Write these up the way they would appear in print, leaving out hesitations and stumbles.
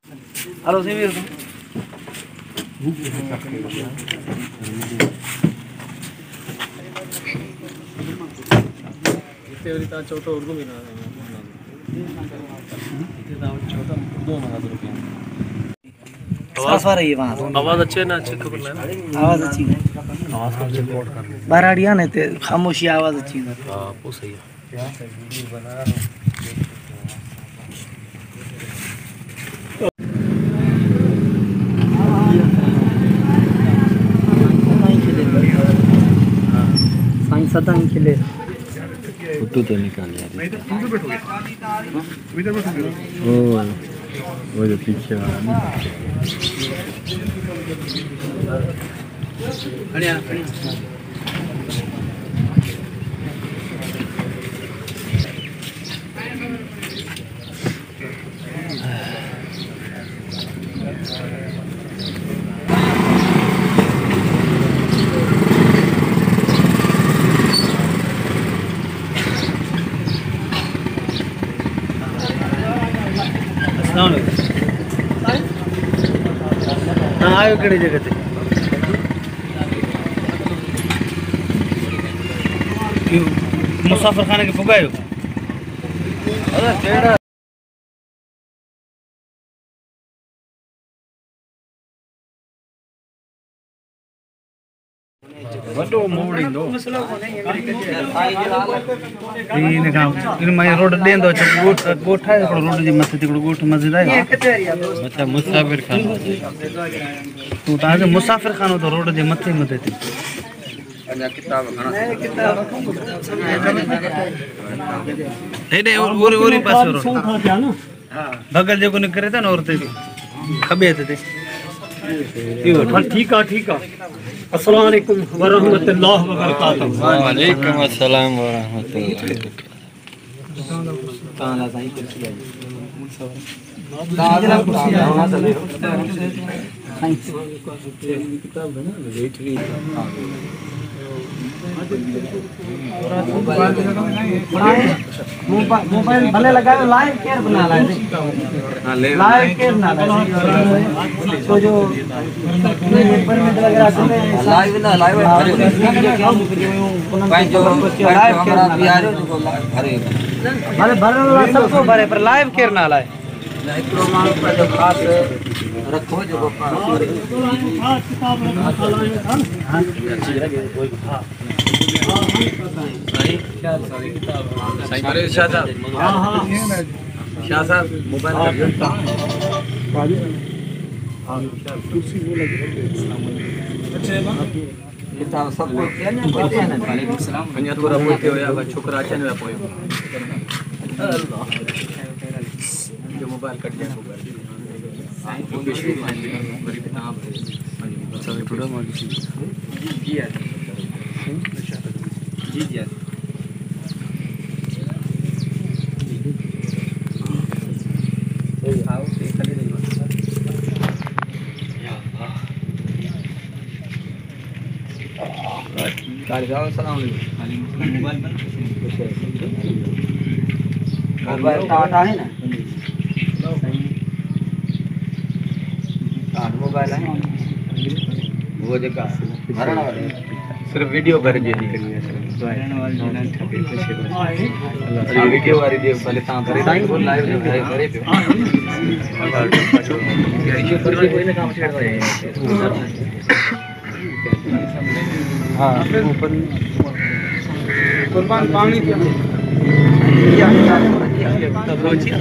Hello सेवीर इतने चौथा उर्दू में ना इतने चौथा उर्दू में ना आवाज आ रही है वहाँ से। आवाज अच्छी है ना, अच्छी खबर है। आवाज अच्छी है, आवाज को रिकॉर्ड कर बाराड़िया ने ते खामोशी आवाज अच्छी है। हां वो सही है। बना रहा हूं साईं सदा ही खिले फोटो तो निकाल यार। इधर बैठोगे, इधर बैठोगे। ओ वो जो पीछे वाला बढ़िया। आयो कड़ी जगह ते मुसाफिर खाने के फुगायो। अरे केड़ा वडो मोड़ी दो इन का इन मैं रोड देंदो छ गोठा रोड जी मथे तिकड़ो गोठ मस्जिद है अच्छा मुसाफिर खानो तू ताज मुसाफिर खानो तो रोड जे मथे मथे थी अजा किताब खाना हेडे ओरी पास रोड हां बगल जो ने करे था ना और ते खबे थे ठीक है अस्सलाम वालेकुम व रहमतुल्लाह व बरकातहू। वालेकुम अस्सलाम व रहमतुल्लाह। ताला साईं कुर्सी है किताब है ना लेटरी मोबाइल भले लगाओ लाइव केयर बना लाए लाइव केयर ना तो जो परमिट वगैरह लाइव ना लाइव भाई जो लाइव केयर भी आ रहे हो भरे भरे भरे सबको भरे पर लाइव केयर ना लाए एकड़ो माल पर जो खास रखो जो किताब हां कोई हां सही क्या सही किताब सही अरे शाह साहब हां शाह साहब मोबाइल हां कुर्सी वो लगी अच्छा किताब सब को क्या ना कहते हैं ना वालेकुम सलाम कन्या तोरा बोलते हो या छोकरा अचन में पोयो अल्लाह जो मोबाइल कट गया मोबाइल साईं फोन पे शुरू बड़ी किताब है अच्छा थोड़ा मार जी यार जी यार आओ से खाली नहीं या अल्लाह जाओ सलाम वालेकुम मोबाइल बंद मोबाइल टाटा है ना मोबाइल है वो जगह भरण वाले सिर्फ वीडियो कर जे करनी है भरण वाली ना ठके पीछे अल्लाह वीडियो वाली दे पहले ता करे लाइव करे पे कोई ना काम छेड़ रहे हैं हां ऊपर कुर्बान पानी दिया तब रोची ना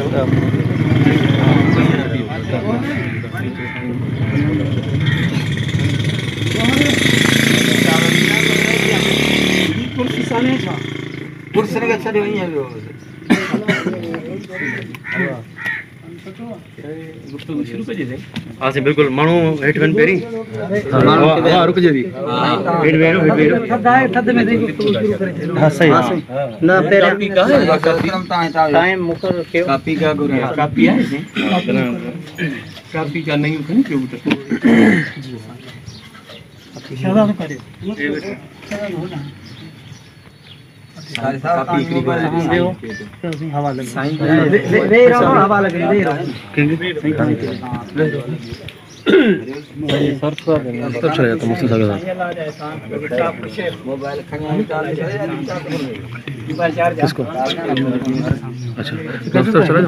कुर्सी साने था कुर्सी ने अच्छा नहीं है वो गुफ्तगू शुरू कर दे हां से बिल्कुल मानो हेड वन पेरी हां रुक जे दी हेड वेरो थद में दे गुफ्तगू शुरू करे हां सही ना पेरे कॉपी का है टाइम मुकर के कॉपी का गुरु कॉपी है कॉपी का नहीं होता क्यों तो जी शादा तो करे काफी हवाले चला जाता मुझसे मोबाइल किसको अच्छा चला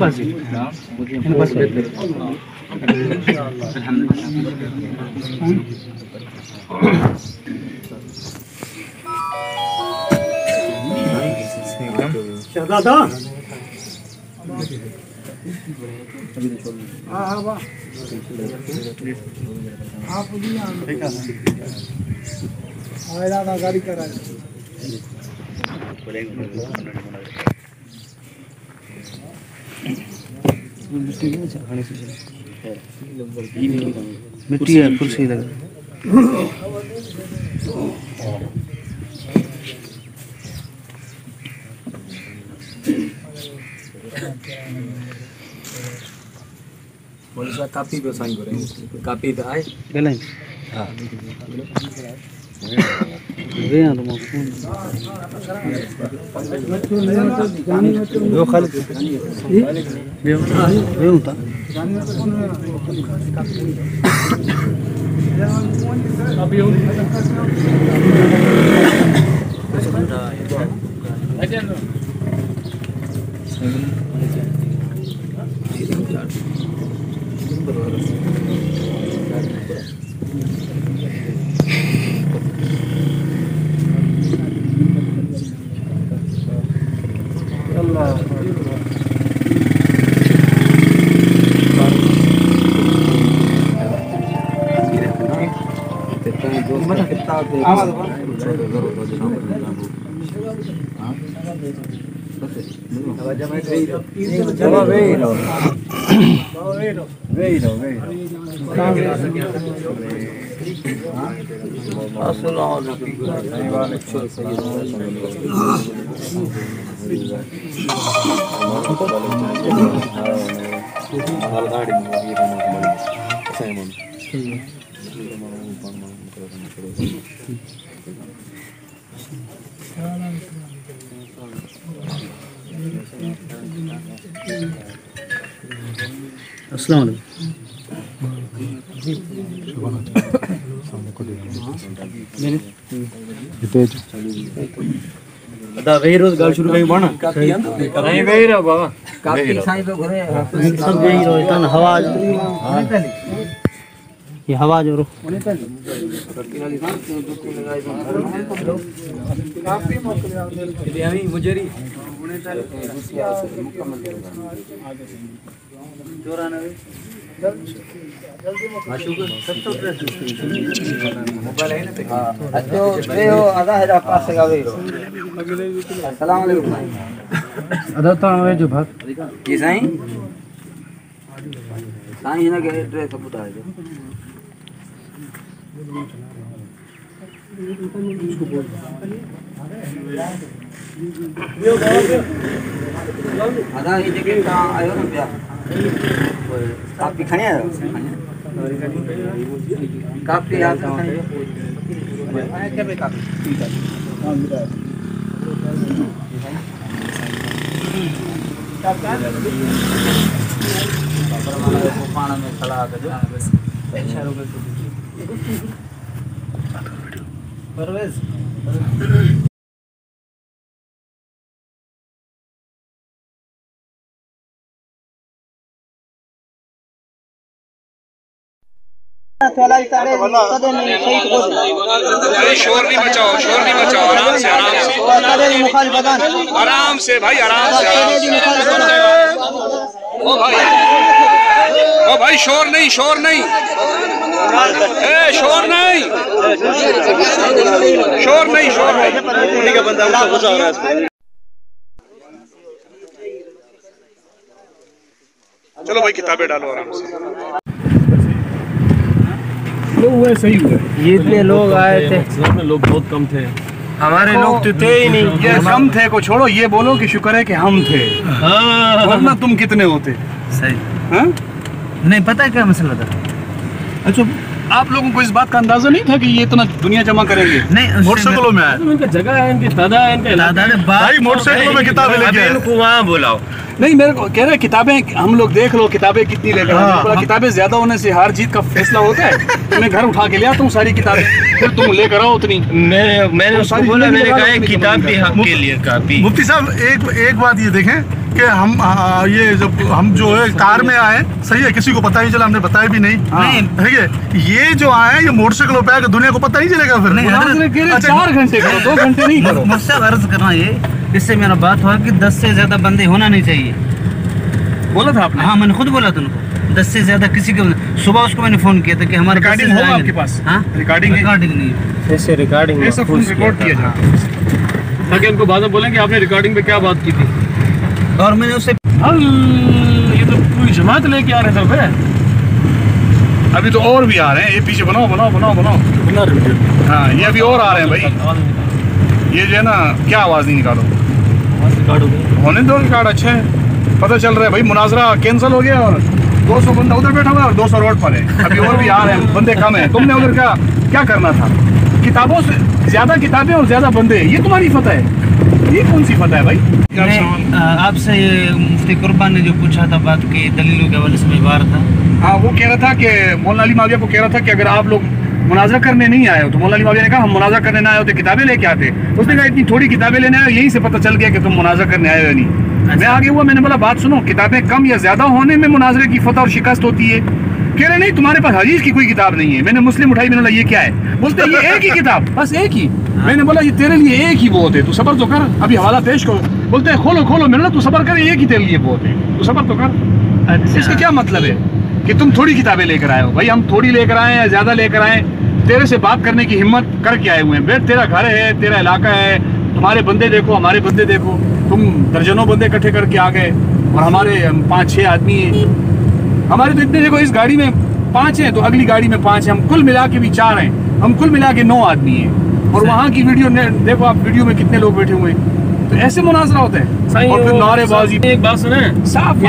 शहजादा गाड़ी करा मिट्टी है कुर्सी लगा बोले कापी पे साइन करेंगे कापी पे आए गले हां वे आ वो खाली वे होता अभी अस्सलाम वालेकुम वही रोज गाल शुरू कहीं बना नहीं वही रहा बाबा कापी साइन पे घरे सब यही रो तन हवा ये हवा जो रो कापी मुजरी मोबाइल है ना अच्छा वे हो आधा है पास का वे अस्सलाम वालेकुम अदा तो वे जो भाग ये साईं साईं ना के एड्रेस पुटा है आधा ये जगह का आयो ना भैया कापी खणे आयो कापी आप आए के कापी ठीक है पाना में खड़ा कर दो इशारों पे परवेज शोर नहीं मचाओ आराम से भाई आराम से ओ भाई शोर नहीं चलो भाई किताबें डालो आराम से हुए सही हुए ये इतने लोग आए थे लोग बहुत कम थे हमारे लोग तो थे ही नहीं ये कम थे को छोड़ो ये बोलो कि शुक्र है कि हम थे वरना तुम कितने होते सही हाँ? नहीं पता क्या मसला था अच्छा आप लोगों को इस बात का अंदाजा नहीं था कि ये इतना दुनिया जमा करेंगे? नहीं, मोटरसाइकिलों में आए। इनका जगह है, इनकी तादा है, इनका भाई मोटरसाइकिलों में किताबें लेके आए। इनको वहाँ बुलाओ। नहीं, मेरे को कह रहे किताबें हम लोग देख लो, किताबें कितनी लेकर आए। मैंने बोला किताबें ज्यादा होने से हार जीत का फैसला होता है। मैं घर उठा के ले आता हूँ सारी किताबें, फिर तुम लेकर आओ उतनी। मैंने उसको बोला, मैंने कहा एक किताब भी आपके लिए कापी। मुफ्ती साहब एक बात ये देखें कि हम ये जब हम जो है कार में आए, सही है, किसी को पता नहीं चला, हमने बताया भी नहीं, ठीक है। ये जो आए ये मोटरसाइकिलों पे आए, दुनिया को पता नहीं चलेगा फिर। नहीं, 4 घंटे करो, 2 घंटे नहीं करो। मुझसे अर्ज करना ये, इससे मेरा बात हुआ कि 10 से ज्यादा बंदे होना नहीं चाहिए। बोला था आपने? हाँ, मैंने खुद बोला था उनको 10 से ज्यादा किसी को। सुबह उसको मैंने फोन किया था कि हमारे रिकॉर्डिंग होगा आपके पास? हाँ, रिकॉर्डिंग नहीं, ऐसे रिकॉर्डिंग ऐसा फोन रिकॉर्ड किया जाए ताकि उनको बाद में बोलें कि आपने रिकॉर्डिंग पे क्या बात की थी। और मैंने उससे ये तो पूरी जमात लेके आ रहे थे पे। अभी तो और भी आ रहे हैं, ये पीछे बनाओ बनाओ बनाओ बनाओ। हाँ, ये अभी और आ रहे हैं भाई। ये जो है ना, क्या आवाज़ नहीं निकालो, होने दो रिकॉर्ड। अच्छा है, पता चल रहा है भाई मुनाजरा कैंसिल हो गया और 200 बंदा उधर बैठा हुआ है और 200 रोड पर है। अभी और भी आ रहे हैं, बंदे कम हैं। तुमने उधर क्या करना था? किताबों से ज़्यादा किताबें और ज़्यादा बंदे, ये तुम्हारी फतह है? ये कौन सी फतह है भाई? आपसे ये मुफ्ती कुर्बान ने जो पूछा था बात की दलीलों के हवाले से मैं बाहर था। हाँ, वो कह रहा था कि मौलाना अली माविया को कह रहा था कि अगर आप लोग मुनाजरा करने नहीं आए हो तो मौलाना अली माविया ने कहा हम मुनाजरा करने ना आए हो तो किताबें लेके आते। उसने कहा इतनी थोड़ी किताबें लेने आए हो, यहीं से पता चल गया कि तुम मुनाजरा करने आए हो नहीं। मैं आगे हुआ, मैंने बोला बात सुनो, किताबें कम या ज्यादा होने में मुनाजरे की फतह और शिकस्त होती है। कह रहे नहीं, तुम्हारे पास हदीस की कोई किताब नहीं है। मैंने मुस्लिम उठाई, मैंने बोला ये क्या है? बोलते ये एक ही किताब, बस एक ही। मैंने बोला ये तेरे लिए एक ही बहुत है, तू सबर तो कर, अभी हवाला पेश करो। बोलते हैं खोलो खोलो, मैंने बोला तू सबर कर, एक ही तेरे लिए बहुत है, तू सबर तो कर। अच्छा, इसका क्या मतलब है कि तुम थोड़ी किताबें लेकर आए हो? भाई हम थोड़ी लेकर आए या ज्यादा लेकर आए, तेरे से बात करने की हिम्मत करके आए हुए हैं। बेट तेरा घर है, तेरा इलाका है, तुम्हारे बंदे देखो, हमारे बंदे देखो। तुम दर्जनों बंदे इकट्ठे करके आ गए और हमारे 5-6 आदमी हैं। हमारे तो इतने, देखो इस गाड़ी में 5 हैं तो अगली गाड़ी में 5 हैं, हम कुल मिला के भी 4 हैं, हम कुल मिला के 9 आदमी हैं। और वहाँ की वीडियो देखो आप, वीडियो में कितने लोग बैठे हुए हैं। तो ऐसे मुनाजरा होता है और फिर नारेबाजी। एक बात सुने, साफ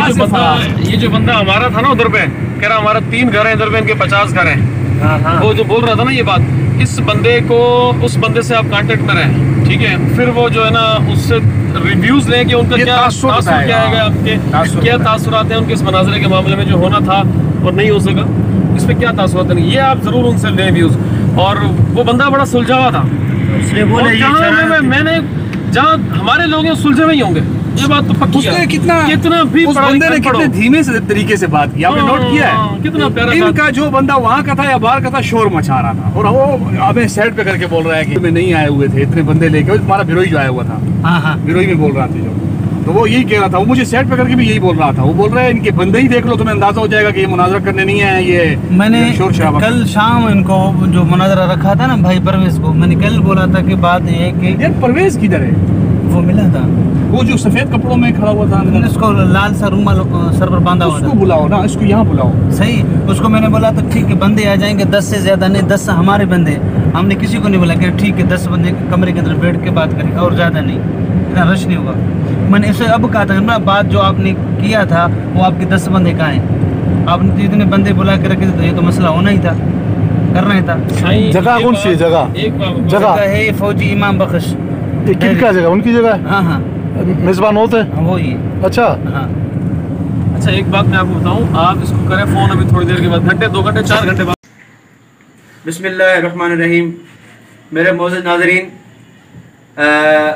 ये जो बंदा हमारा था ना उधर पे, कह रहा हमारा 3 घर है इधर पे, इनके 50 घर हैं। वो जो बोल रहा था ना ये बात, इस बंदे को, उस बंदे से आप कांटेक्ट में रहें, ठीक है? फिर वो जो है ना उससे रिव्यूज लेके उनका क्या तासुर क्या है, आपके क्या तासुरात हैं उनके इस मनाजरे के मामले में जो होना था और नहीं हो सका, इस पर क्या तासुरात नहीं, ये आप जरूर उनसे लें व्यूज। और वो बंदा बड़ा सुलझावा था, मैंने जहाँ हमारे लोग हैं सुलझे हुए ही होंगे, ये बात तो पक्की है। कितना भी उस बंदे ने कितने धीमे से तरीके से बात की, आपने नोट किया है? कितना प्यारा इनका जो बंदा वहाँ का था या बाहर का था, शोर मचा रहा था और वो हमें साइड पे करके बोल रहा है कि मैं नहीं आए हुए थे, इतने बंदे लेके। तुम्हारा बिरोई जो आया हुआ था, बिरोई में बोल रहा था जो, तो वो यही कह रहा था, वो मुझे सेट पे करके भी यही बोल रहा था। वो बोल रहा है इनके बंदे ही देख लो, तुम्हें अंदाजा हो जाएगा कि ये मुनाजरा करने नहीं आए। ये मैंने शोर शराबा कल शाम इनको जो मुनाजरा रखा था ना भाई परवेज को, मैंने कल बोला था कि बात ये है कि यार परवेज किधर है? वो मिला था, वो जो सफेद कपड़ों में खड़ा हुआ था, उसको लाल सा रूमाल सर पर बांधा हुआ था। उसको बुलाओ ना, इसको यहाँ बुलाओ। सही, उसको मैंने बोला तो ठीक है बंदे आ जाएंगे, 10 से ज्यादा नहीं, 10 हमारे बंदे। हमने किसी को नहीं बोला कि ठीक है 10 बंदे कमरे के अंदर बैठ के बात करेंगे और ज्यादा नहीं, इतना रश नहीं होगा। मैंने इसे अब कहा था ना, बात जो आपने किया था वो आपके 10 बंदे कहाँ हैं? आपने इतने बंदे बुला के रखे थे तो ये तो मसला होना ही था, करना ही था। जगह कौन सी जगह है? फौजी इमाम बख्श। किनका जगह? उनकी जगह है? हाँ हाँ, मेजबान होते हैं वो ही। अच्छा हाँ, अच्छा एक बात मैं आपको बताऊं, आप इसको करें फ़ोन अभी थोड़ी देर के बाद, घंटे 2 घंटे 4 घंटे बाद। बिस्मिल्लाहिर्रहमानिर्रहीम। मेरे मौजूद नाज़रीन,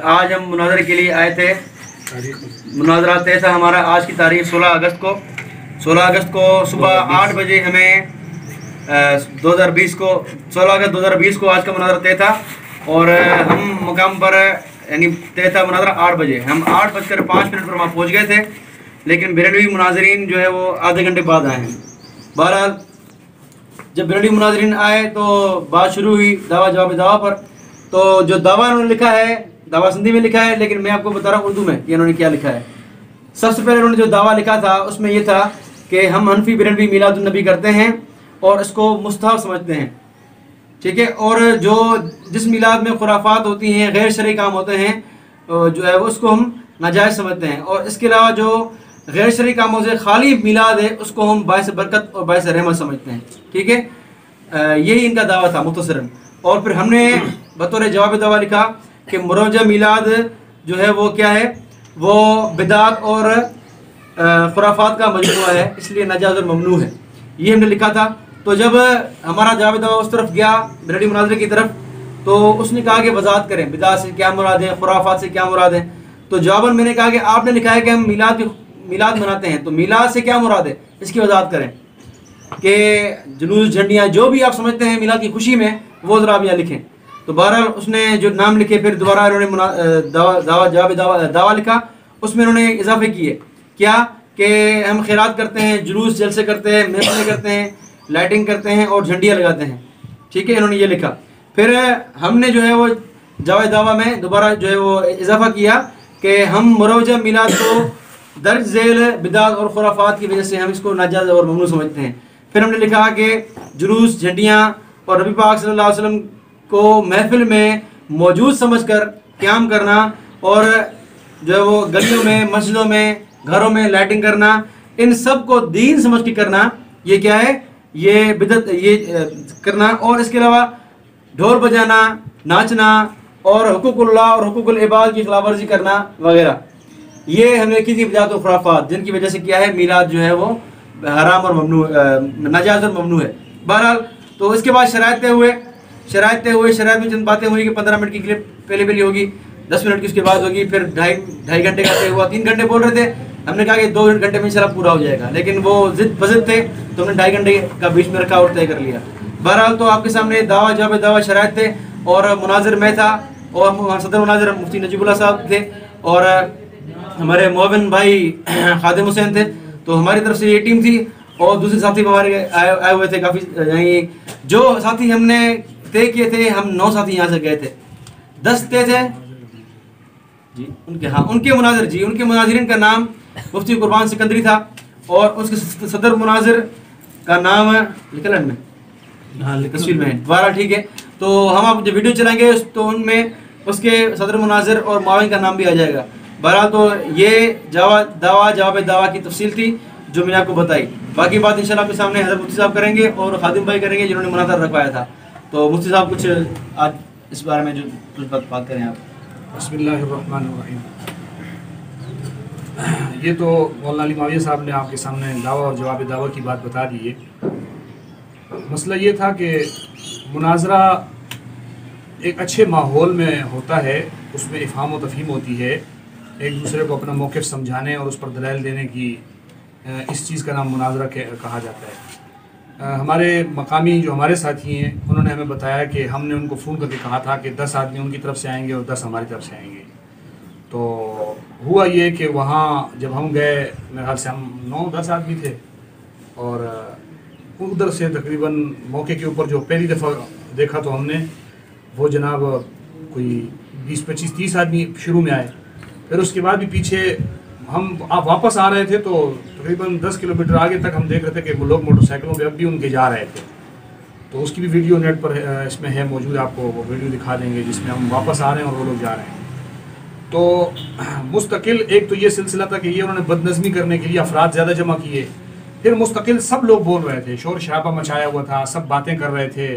आज हम मुनाजरे के लिए आए थे। मुनाजरा तय था हमारा आज की तारीख 16 अगस्त को। 16 अगस्त को सुबह 8 बजे हमें 2020 को 16 अगस्त 2020 को आज का मुनाजरा तय था और हम मुकाम पर यानी तय था मुनाजरा 8 बजे। हम 8:05 पर वहाँ पहुँच गए थे, लेकिन बेरडवी मुनाजरीन जो है वो आधे घंटे बाद आए हैं। बहरहाल जब बेरडवी मुनाजरीन आए तो बात शुरू हुई दावा जवाब दावा पर। तो जो दावा उन्होंने लिखा है, दावा सिंधी में लिखा है, लेकिन मैं आपको बता रहा हूँ उर्दू में कि इन्होंने क्या लिखा है। सबसे पहले उन्होंने जो दावा लिखा था उसमें यह था कि हम हनफी बेरडवी मिलादुन नबी करते हैं और इसको मुस्तहब समझते हैं, ठीक है। और जो जिस मिलाद में खुराफात होती हैं, गैर शरई काम होते हैं, जो है उसको हम नाजायज़ समझते हैं। और इसके अलावा जो गैर शरई कामों से खाली मिलाद है उसको हम बायस बरकत और बायस रहमत समझते हैं, ठीक है। यही इनका दावा था मुख्तसरन। और फिर हमने बतौर जवाब दावा लिखा कि मुरोजा मिलाद जो है वो क्या है, वो बिदात और खुराफात का मजमूआ है, इसलिए नाजायज़ और ममनू है, ये हमने लिखा था। तो जब हमारा जवाब दावा उस तरफ गया रेडी मुनाजरे की तरफ, तो उसने कहा कि वजाहत करें बिदात से क्या मुराद है, खुराफात से क्या मुराद है। तो जवाबन मैंने कहा कि आपने लिखा है कि हम मिलाद मनाते हैं, तो मिलाद से क्या मुराद है, इसकी वजाहत करें कि जुलूस झंडियाँ जो भी आप समझते हैं मिलाद की खुशी में, वो ज़रा आप यहाँ लिखें। तो बहरहाल उसने जो नाम लिखे, फिर दोबारा इन्होंने दावा लिखा, उसमें इन्होंने इजाफे किए क्या कि हम खैरात करते हैं, जुलूस जलसे करते हैं, महफिलें करते हैं, लाइटिंग करते हैं और झंडियाँ लगाते हैं। ठीक है, इन्होंने ये लिखा। फिर हमने जो है वो जवाब दावा में दोबारा जो है वो इजाफा किया कि हम मुरोजा मिलाद को दर्ज झेल बिदात और खुराफात की वजह से हम इसको नाजायज़ और ममनू समझते हैं। फिर हमने लिखा कि जुलूस झंडियाँ और नबी पाक सल्लल्लाहु अलैहि वसल्लम को महफिल में मौजूद समझकर क़याम करना और जो है वो गलियों में, मस्जिदों में, घरों में लाइटिंग करना, इन सब को दीन समझ के करना, ये क्या है, ये बिदत ये करना। और इसके अलावा ढोल बजाना, नाचना और हुकूकुल्लाह और हुकूकुल इबाद की खिलाफवर्जी करना वगैरह, ये हमने की थी बिदात और खुराफात, जिनकी वजह से क्या है मिलाद जो है वो हराम और ममनू, नाजायज़ और ममनू है। बहरहाल तो इसके बाद शरायतें हुए, शरायत में चंद बातें हुई कि 15 मिनट की क्लिप पहले होगी, 10 मिनट की उसके बाद होगी, फिर ढाई घंटे का तय हुआ। 3 घंटे बोल रहे थे, हमने कहा कि 2 घंटे में इंशाल्लाह पूरा हो जाएगा, लेकिन वो जिद थे तो हमने 2.5 घंटे का बीच में रखा और तय कर लिया। बहरहाल तो आपके सामने दावा जवाब दावा शरायत थे और मुनाजिर मैं था और सदर मुनाजिर मुफ्ती नजीबुल्लाह साहब थे और हमारे मोहबिन भाई खादिम हुसैन थे। तो हमारी तरफ से ये टीम थी और दूसरे साथी हमारे आए हुए थे काफ़ी। जो साथी हमने तय किए थे, हम 9 साथी यहाँ से गए थे, 10 तय थे जी उनके मुनाजिर जी, उनके मुनाजिरीन का नाम मुफ्ती कुर्बान सिकंदरी था और उसके सदर मुनाजिर का नाम लिखल में तस्वीर में है। बहरहाल ठीक है, तो हम आप जब वीडियो चलाएंगे तो उनमें उसके सदर मुनाजिर और माविन का नाम भी आ जाएगा। बहरहाल तो ये जवाब दावा की तफसील थी जो मैंने आपको बताई। बाकी बात इंशाल्लाह आपके सामने हज़रत मुफ्ती साहब करेंगे और खादिम भाई करेंगे जिन्होंने मुनाज़रा रखवाया था। तो मुफ्ती साहब कुछ आज इस बारे में जो कुछ बात करें आप। बिस्मिल्लाहिर्रहमानिर्रहीम। ये तो मौलाना अली माविया साहब ने आपके सामने दावा और जवाब दावा की बात बता दी है। मसला ये था कि मुनाजरा एक अच्छे माहौल में होता है, उसमें इफ़हाम व तफ़हीम होती है, एक दूसरे को अपना मौक़िफ़ समझाने और उस पर दलाइल देने की, इस चीज़ का नाम मुनाजरा कहा जाता है। हमारे मकामी जो हमारे साथी हैं उन्होंने हमें बताया कि हमने उनको फ़ोन करके कहा था कि 10 आदमी उनकी तरफ से आएंगे और 10 हमारी तरफ से आएंगे। तो हुआ ये कि वहाँ जब हम गए, मेरे ख्याल से हम 9-10 आदमी थे और उधर से तकरीबन मौके के ऊपर जो पहली दफ़ा देखा तो हमने वो जनाब कोई 20-25-30 आदमी शुरू में आए। फिर उसके बाद भी पीछे हम आप वापस आ रहे थे तो तकरीबन 10 किलोमीटर आगे तक हम देख रहे थे कि लोग मोटरसाइकिलों पे अब भी उनके जा रहे थे। तो उसकी भी वीडियो नेट पर इसमें है मौजूद, आपको वो वीडियो दिखा देंगे जिसमें हम वापस आ रहे हैं और वो लोग जा रहे हैं। तो मुस्तकिल एक तो ये सिलसिला था कि ये उन्होंने बदनज़मी करने के लिए अफराद ज़्यादा जमा किए, फिर मुस्तकिल सब लोग बोल रहे थे, शोर शराबा मचाया हुआ था, सब बातें कर रहे थे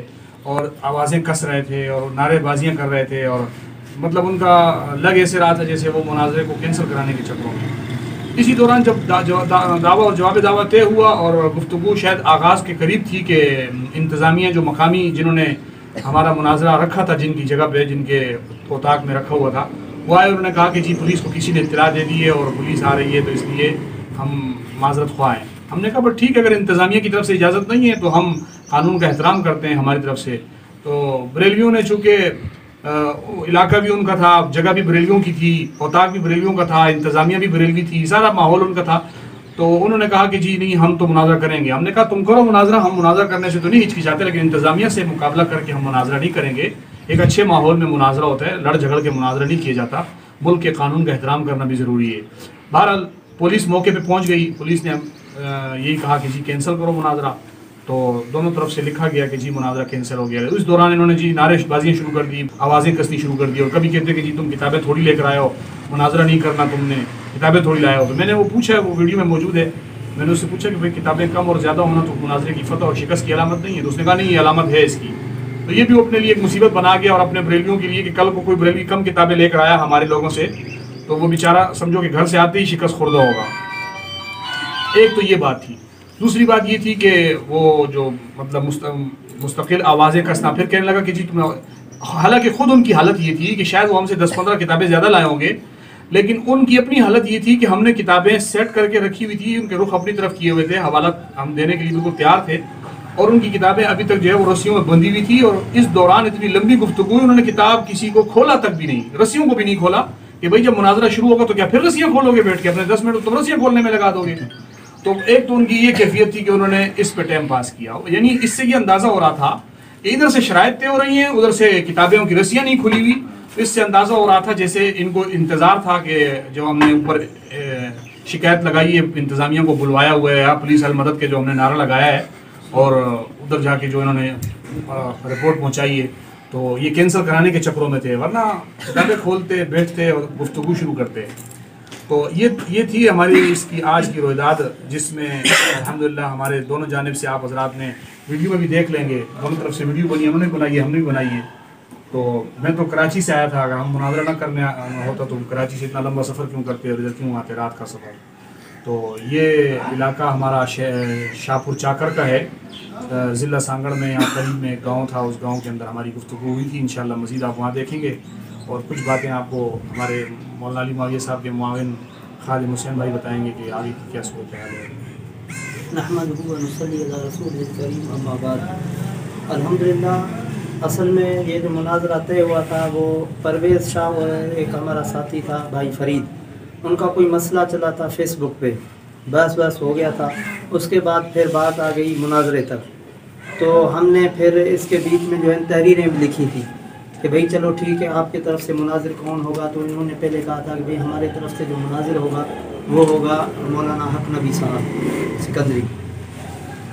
और आवाज़ें कस रहे थे और नारेबाजियाँ कर रहे थे और मतलब उनका लग ऐसे रहा था जैसे वो मुनाज़रे को कैंसिल कराने के चक्करों में। इसी दौरान जब दावा और जवाब दावा तय हुआ और गुफ्तगू शायद आगाज़ के करीब थी कि इंतज़ामिया जो मकामी जिन्होंने हमारा मुनाज़रा रखा था, जिनकी जगह पे जिनके औताक में रखा हुआ था, वो आए, उन्होंने कहा कि जी पुलिस को किसी ने इत्तला दे दी है और पुलिस आ रही है तो इसलिए हम माजरत ख्वाह हैं। हमने कहा बट ठीक है, अगर इंतज़ामिया की तरफ से इजाज़त नहीं है तो हम कानून का एहतराम करते हैं हमारी तरफ से। तो बरेलवियों ने चूँकि इलाका भी उनका था, जगह भी बरेलवियों की थी, औताक भी बरेलवियों का था, इंतज़ामिया भी बरेलवी थी, सारा माहौल उनका था। तो उन्होंने कहा कि जी नहीं हम तो मुनाजरा करेंगे। हमने कहा तुम करो मुनाजरा, हम मुनाजरा करने से तो नहीं हिचकिचाते, लेकिन इंतज़ामिया से मुकाबला करके हम मुनाजरा नहीं करेंगे। एक अच्छे माहौल में मुनाजरा होता है, लड़ झगड़ के मुनाजरा नहीं किया जाता, मुल्क के कानून का एहतराम करना भी ज़रूरी है। बहरहाल पुलिस मौके पर पहुँच गई, पुलिस ने यही कहा कि जी कैंसिल करो मुनाजरा। तो दोनों तरफ से लिखा गया कि जी मुनाजरा कैंसिल हो गया। उस दौरान इन्होंने जी नारेबाजियाँ शुरू कर दी, आवाज़ें कसनी शुरू कर दी और कभी कहते कि जी तुम किताबें थोड़ी लेकर आए हो, मुनाजरा नहीं करना, तुमने किताबें थोड़ी लाए हो। तो मैंने वो पूछा, वो वीडियो में मौजूद है मैंने उससे पूछा कि भाई किताबें कम और ज़्यादा होना तो मुनाजरे की फतह और शिकस्त की अलामत नहीं है, तो उसने कहा नहीं, ये अलामत है इसकी। तो ये भी वो अपने लिए एक मुसीबत बना गया और अपने बरेलियों के लिए कि कल को कोई बरेली कम किताबें लेकर आया हमारे लोगों से तो वो बेचारा समझो कि घर से आते ही शिकस्त खुर्दा होगा। एक तो ये बात थी। दूसरी बात ये थी कि वो जो मतलब मुस्तकिल आवाज़ें कसना, फिर कहने लगा कि जी तुम, हालांकि खुद उनकी हालत ये थी कि शायद वो हमसे 10-15 किताबें ज़्यादा लाए होंगे, लेकिन उनकी अपनी हालत ये थी कि हमने किताबें सेट करके रखी हुई थी, उनके रुख अपनी तरफ किए हुए थे, हवाला हम देने के लिए बिल्कुल तैयार थे, और उनकी किताबें अभी तक जो है वो रस्सियों में बंधी हुई थी। और इस दौरान इतनी लंबी गुफ्तगू, उन्होंने किताब किसी को खोला तक भी नहीं, रस्सियों को भी नहीं खोला कि भाई जब मुनाजरा शुरू होगा तो क्या फिर रस्सियाँ खोलोगे बैठ के, अपने 10 मिनट तुम रस्सियाँ खोलने में लगा दोगे। तो एक तो उनकी ये कैफियत थी कि उन्होंने इस पे टाइम पास किया, यानी इससे ये अंदाज़ा हो रहा था कि इधर से शराइत तय हो रही हैं, उधर से किताबों की रस्सियाँ नहीं खुली हुई। तो इससे अंदाज़ा हो रहा था जैसे इनको इंतज़ार था कि जो हमने ऊपर शिकायत लगाई है, इंतज़ामिया को बुलवाया हुआ है, या पुलिस अल मदद के जो हमने नारा लगाया है और उधर जाके जो इन्होंने रिपोर्ट पहुँचाई है, तो ये कैंसिल कराने के चक्रों में थे, वरना किताबें खोलते बैठते और गुफ्तगू शुरू करते। तो ये थी हमारी इसकी आज की रोयदाद, जिसमें अल्हम्दुलिल्लाह हमारे दोनों जानिब से आप हजरात ने वीडियो में भी देख लेंगे, दोनों तरफ से वीडियो बनी, उन्होंने बनाई है, हमने भी बनाई है। तो मैं तो कराची से आया था, अगर हम मुनाजरा ना करने होता तो कराची से इतना लंबा सफ़र क्यों करते और इधर क्यों आते, रात का सफ़र। तो ये इलाका हमारा शाहपुर चाकर का है, ज़िला सांगड़ में, यहाँ करीब में गाँव था, उस गाँव के अंदर हमारी गुफ्तगू हुई थी। इंशाअल्लाह मज़ीद आप वहाँ देखेंगे और कुछ बातें आपको हमारे मौलाना अली माविया साहब के मुआविन खालिद हुसैन भाई बताएंगे कि आगे की क्या सूरत है। अल्हम्दुलिल्लाह, असल में ये जो मुनाजरा तय हुआ था वो परवेज़ शाह और एक हमारा साथी था भाई फरीद, उनका कोई मसला चला था फेसबुक पे, बस हो गया था। उसके बाद फिर बात आ गई मुनाजरे तक, तो हमने फिर इसके बीच में जो है तहरीरें भी लिखी थी कि भाई चलो ठीक है, आपकी तरफ से मुनाजिर कौन होगा। तो इन्होंने पहले कहा था कि भाई हमारे तरफ से जो मुनाजिर होगा वो होगा मौलाना हक नबी साहब सिकंदरी।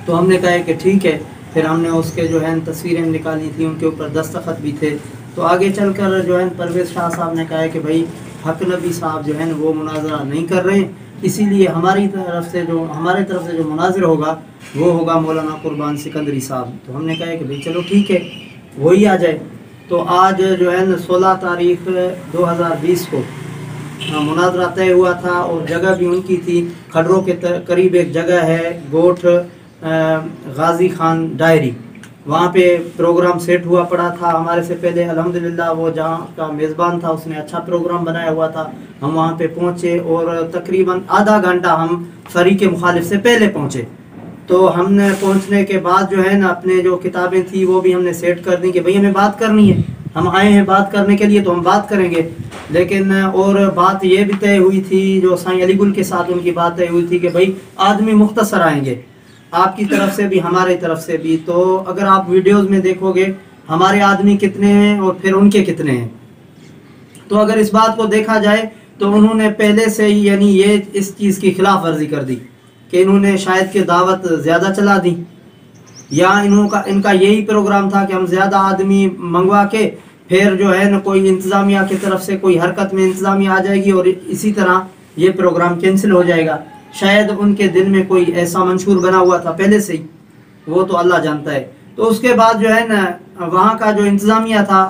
तो हमने कहा कि ठीक है, फिर हमने उसके जो है तस्वीरें निकाली थी, उनके ऊपर दस्तखत भी थे। तो आगे चलकर जो है परवेज़ शाह साहब ने कहा कि भाई हक नबी साहब जो है ना वो मुनाजरा नहीं कर रहे, इसीलिए हमारी तरफ से जो मुनाजिर होगा वो होगा मौलाना कुर्बान सिकंदरी साहब। तो हमने कहा कि भाई चलो ठीक है, वही आ जाए। तो आज जो है न 16 तारीख 2020 को मुनाजरा तय हुआ था और जगह भी उनकी थी। खडरों के करीब एक जगह है गोठ गाजी खान डायरी, वहाँ पे प्रोग्राम सेट हुआ पड़ा था। हमारे से पहले अल्हम्दुलिल्लाह वो जहाँ का मेज़बान था उसने अच्छा प्रोग्राम बनाया हुआ था। हम वहाँ पे पहुँचे और तकरीबन आधा घंटा हम फरीक़ मुखालिफ से पहले पहुँचे। तो हमने पहुंचने के बाद जो है ना अपने जो किताबें थी वो भी हमने सेट कर दी कि भाई हमें बात करनी है, हम आए हैं बात करने के लिए तो हम बात करेंगे। लेकिन और बात ये भी तय हुई थी, जो साईं अलीगुल के साथ उनकी बात तय हुई थी कि भाई आदमी मुख्तसर आएंगे, आपकी तरफ से भी हमारी तरफ से भी। तो अगर आप वीडियोज़ में देखोगे हमारे आदमी कितने हैं और फिर उनके कितने हैं। तो अगर इस बात को देखा जाए तो उन्होंने पहले से ही यानी ये इस चीज़ की खिलाफ वर्जी कर दी कि इन्होंने शायद कि दावत ज़्यादा चला दी, या इनका यही प्रोग्राम था कि हम ज़्यादा आदमी मंगवा के फिर जो है न कोई इंतज़ामिया की तरफ से कोई हरकत में इंतज़ामिया आ जाएगी और इसी तरह ये प्रोग्राम कैंसिल हो जाएगा। शायद उनके दिल में कोई ऐसा मंशूर बना हुआ था पहले से ही, वो तो अल्लाह जानता है। तो उसके बाद जो है न वहाँ का जो इंतज़ामिया था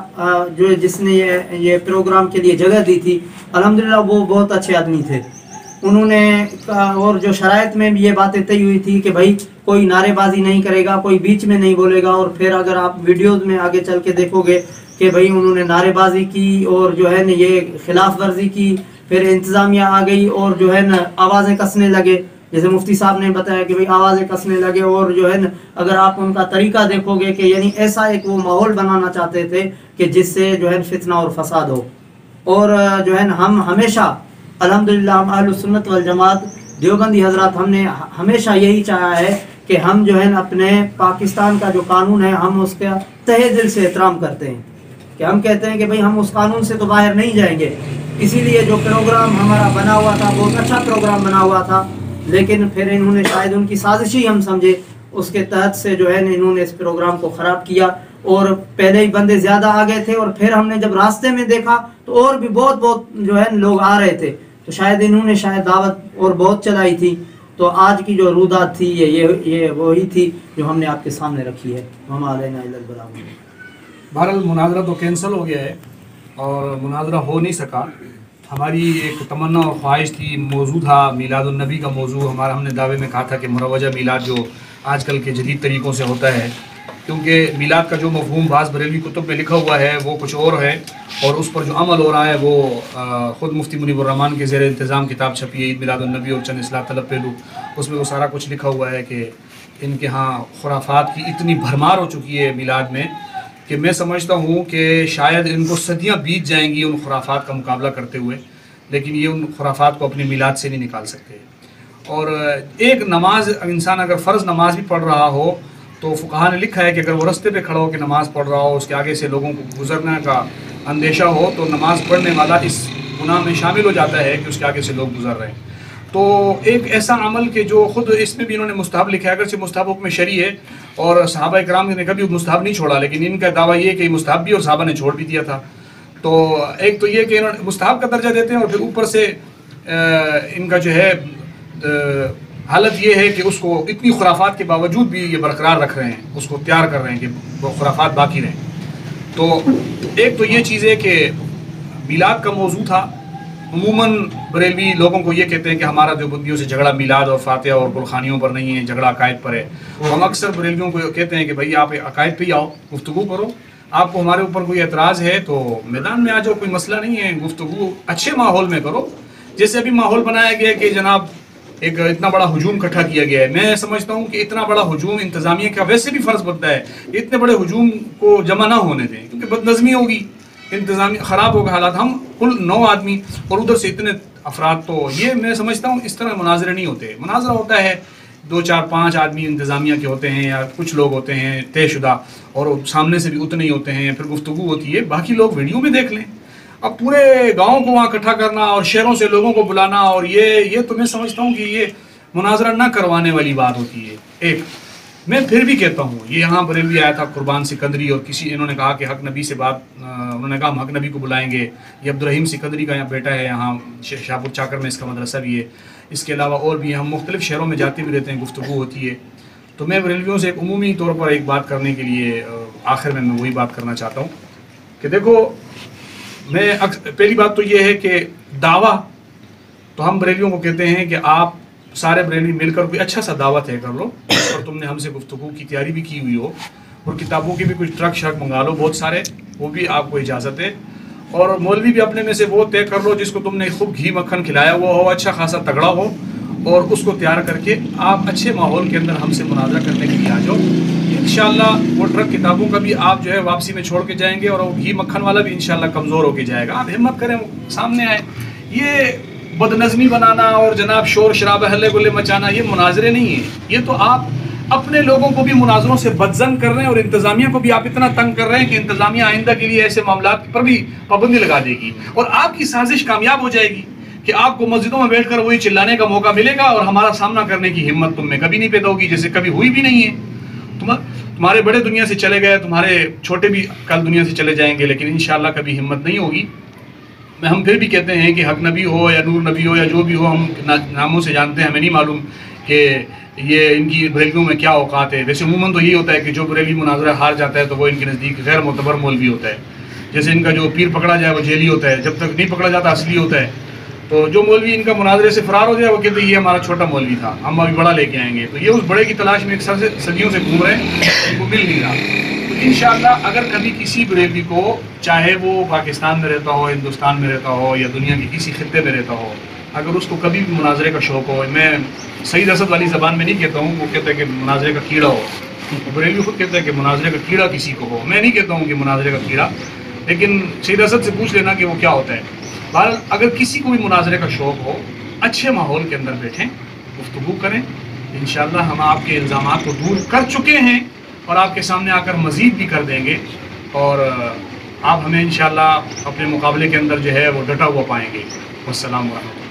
जो जिसने ये प्रोग्राम के लिए जगह दी थी, अल्हम्दुलिल्लाह वो बहुत अच्छे आदमी थे। उन्होंने और जो शराइत में भी ये बातें तय हुई थी कि भाई कोई नारेबाजी नहीं करेगा, कोई बीच में नहीं बोलेगा। और फिर अगर आप वीडियोज़ में आगे चल के देखोगे कि भाई उन्होंने नारेबाजी की और जो है न ये खिलाफ वर्जी की, फिर इंतज़ामिया आ गई और जो है न आवाज़ें कसने लगे, जैसे मुफ्ती साहब ने बताया कि भाई आवाज़ें कसने लगे। और जो है न अगर आप उनका तरीका देखोगे कि यानी ऐसा एक वो माहौल बनाना चाहते थे कि जिससे जो है फितना और फसाद हो। और जो है न हम हमेशा अल्हम्दुलिल्लाह हम अहलुस सुन्नत वल जमात देवबंदी हजरात हमने हमेशा यही चाहा है कि हम जो है न अपने पाकिस्तान का जो कानून है हम उसका तहे दिल से एहतराम करते हैं, कि हम कहते हैं कि भाई हम उस कानून से तो बाहर नहीं जाएंगे। इसीलिए जो प्रोग्राम हमारा बना हुआ था बहुत अच्छा प्रोग्राम बना हुआ था, लेकिन फिर इन्होंने शायद उनकी साजिश ही हम समझे, उसके तहत से जो है न इन्होंने इस प्रोग्राम को ख़राब किया। और पहले ही बंदे ज़्यादा आ गए थे और फिर हमने जब रास्ते में देखा तो और भी बहुत जो है लोग आ रहे थे, तो शायद इन्होंने दावत और बहुत चलाई थी। तो आज की जो रुदात थी ये वही थी जो हमने आपके सामने रखी है। बहरहाल मुनाजरा तो कैंसिल हो गया है और मुनाजरा हो नहीं सका। हमारी एक तमन्ना और ख्वाहिश थी, मौजू था मीलादुन्नबी का मौजू हमारा। हमने दावे में कहा था कि मुरवजा मीलाद जो आजकल के जदीद तरीक़ों से होता है, क्योंकि मीलाद का जो मफ़हूम बाज़ बरेलवी कुतुब में लिखा हुआ है वो कुछ और है और उस पर जो अमल हो रहा है वो ख़ुद मुफ्ती मुनीबुर रहमान के ज़ेर इंतज़ाम किताब छपी है ईद मिलादुन्नबी और चंद इस्लाह तलब पहलू, उसमें वो सारा कुछ लिखा हुआ है कि इनके यहाँ खुराफात की इतनी भरमार हो चुकी है मीलाद में कि मैं समझता हूँ कि शायद इनको सदियाँ बीत जाएंगी उन खुराफात का मुकाबला करते हुए, लेकिन ये उन खुराफात को अपनी मीलाद से नहीं निकाल सकते। और एक नमाज इंसान अगर फ़र्ज़ नमाज भी पढ़ रहा हो तो फुक़हा ने लिखा है कि अगर वो रास्ते पे खड़ा हो के नमाज़ पढ़ रहा हो, उसके आगे से लोगों को गुजरने का अंदेशा हो, तो नमाज़ पढ़ने वाला इस गुनाह में शामिल हो जाता है कि उसके आगे से लोग गुजर रहे हैं। तो एक ऐसा अमल के जो ख़ुद इसमें भी इन्होंने मुस्तहब लिखा है, अगरचे मुस्तहब हुक्म शरी है और सहाबा इकराम ने कभी मुस्तहब नहीं छोड़ा, लेकिन इनका दावा ये कि मुस्तहब भी और सहाबा ने छोड़ भी दिया था। तो एक तो ये कि इन्होंने मुस्तहब का दर्जा देते हैं और फिर ऊपर से इनका जो है हालत ये है कि उसको इतनी खुराफात के बावजूद भी ये बरकरार रख रहे हैं, उसको तैयार कर रहे हैं कि वो खुराफात बाकी रहें। तो एक तो ये चीज़ है कि मीलाद का मौजू था। अमूमन बरेलवी लोगों को ये कहते हैं कि हमारा देवबंदियों से झगड़ा मीलाद और फातिहा और गुलखानियों पर नहीं है, झगड़ा अकायद पर है। हम अक्सर बरेलवियों को कहते हैं कि भाई आप अकायद पे ही आओ, गुफ्तगू करो, आपको हमारे ऊपर कोई एतराज़ है तो मैदान में आ जाओ, कोई मसला नहीं है, गुफ्तगू अच्छे माहौल में करो। जैसे अभी माहौल बनाया गया कि जनाब एक इतना बड़ा हुजूम इकट्ठा किया गया है, मैं समझता हूँ कि इतना बड़ा हुजूम इंतज़ामिया का वैसे भी फ़र्ज़ बनता है, इतने बड़े हुजूम को जमा ना होने दें, क्योंकि बदनज़मी होगी, इंतज़ामिया ख़राब होगा हालात। हम कुल 9 आदमी और उधर से इतने अफराद, तो ये मैं समझता हूँ इस तरह मुनाजरे नहीं होते। मुनाजरा होता है 2, 4, 5 आदमी इंतज़ामिया के होते हैं या कुछ लोग होते हैं तयशुदा और सामने से भी उतने ही होते हैं, फिर गुफ्तगू होती है, बाकी लोग वीडियो में देख लें। अब पूरे गाँव को वहाँ इकट्ठा करना और शहरों से लोगों को बुलाना और ये तो मैं समझता हूँ कि ये मुनाजरा ना करवाने वाली बात होती है। एक मैं फिर भी कहता हूँ, ये यहाँ बरेलवी आया था कुर्बान सिकंदरी और किसी इन्होंने कहा कि हक नबी से बात, उन्होंने कहा हम हक नबी को बुलाएंगे। ये अब्दुर्रहीम सिकंदरी का यहाँ बेटा है, यहाँ शाहपुर चाकर में इसका मदरसा भी है। इसके अलावा और भी हम मुख्तलिफ शहरों में जाते भी रहते हैं, गुफ्तगू होती है। तो मैं बरेलवियों से एक उमूमी तौर पर एक बात करने के लिए आखिर में मैं वही बात करना चाहता हूँ कि देखो, मैं पहली बात तो ये है कि दावा तो हम बरेलियों को कहते हैं कि आप सारे बरेली मिलकर कोई अच्छा सा दावा तय कर लो और तुमने हमसे गुफ्तगू की तैयारी भी की हुई हो और किताबों के भी कुछ ट्रक शर्क मंगा लो बहुत सारे, वो भी आपको इजाज़त है। और मौलवी भी अपने में से वो तय कर लो जिसको तुमने खूब घी मक्खन खिलाया हुआ हो, अच्छा खासा तगड़ा हो, और उसको तैयार करके आप अच्छे माहौल के अंदर हमसे मुनाजरा करने के लिए आ जाओ। इंशाअल्लाह वो ट्रक किताबों का भी आप जो है वापसी में छोड़ के जाएंगे और वो घी मक्खन वाला भी इंशाअल्लाह कमज़ोर होके जाएगा। आप हिम्मत करें, सामने आए। ये बदनज़मी बनाना और जनाब शोर शराबा हल्ले गुल्ले मचाना ये मुनाजरे नहीं है, ये तो आप अपने लोगों को भी मुनाजरों से बदजन कर रहे हैं और इंतज़ामिया को भी आप इतना तंग कर रहे हैं कि इंतज़ामिया आइंदा के लिए ऐसे मामला पर भी पाबंदी लगा देगी और आपकी साजिश कामयाब हो जाएगी कि आपको मस्जिदों में बैठकर वही चिल्लाने का मौका मिलेगा और हमारा सामना करने की हिम्मत तुम में कभी नहीं पैदा होगी, जैसे कभी हुई भी नहीं है। तुम्हारे बड़े दुनिया से चले गए, तुम्हारे छोटे भी कल दुनिया से चले जाएंगे, लेकिन इंशाअल्लाह कभी हिम्मत नहीं होगी। हम फिर भी कहते हैं कि हक नबी हो या नूर नबी हो या जो भी हो, हम नामों से जानते हैं, हमें नहीं मालूम कि ये इनकी बरेलियों में क्या औकात है। वैसे अमूमन तो यही होता है कि जो बरेली मुनाजरा हार जाता है तो वो इनके नज़दीक गैर मोतबर मौलवी होता है। जैसे इनका जो पीर पकड़ा जाए वो जेली होता है, जब तक नहीं पकड़ा जाता असली होता है। तो जो मौलवी इनका मुनाजरे से फरार हो जाए वो कहते हैं ये हमारा छोटा मौलवी था, हम अभी बड़ा लेके आएंगे। तो ये उस बड़े की तलाश में सदियों से घूम रहे हैं, उनको मिल नहीं रहा। तो इंशाअल्लाह अगर कभी किसी बरेली को, चाहे वो पाकिस्तान में रहता हो, हिंदुस्तान में रहता हो या दुनिया के किसी खित्ते में रहता हो, अगर उसको कभी भी मुनाजरे का शौक़ हो, मैं सईद असद वाली ज़बान में नहीं कहता हूँ, वो कहता है कि मुनाजरे का कीड़ा हो, बरेली खुद कहता है कि मुनाजरे का कीड़ा किसी को हो। मैं नहीं कहता हूँ कि मुनाजरे का कीड़ा, लेकिन सईद असद से पूछ लेना कि वो क्या होता है। बहरहाल अगर किसी को भी मुनाजरे का शौक़ हो, अच्छे माहौल के अंदर बैठें, गुफ्तगू करें। इंशाअल्लाह हम आपके इल्ज़ामात को दूर कर चुके हैं और आपके सामने आकर मज़ीद भी कर देंगे और आप हमें इंशाअल्लाह अपने मुकाबले के अंदर जो है वो डटा हुआ पाएंगे। वस्सलाम व रहमतुल्लाह।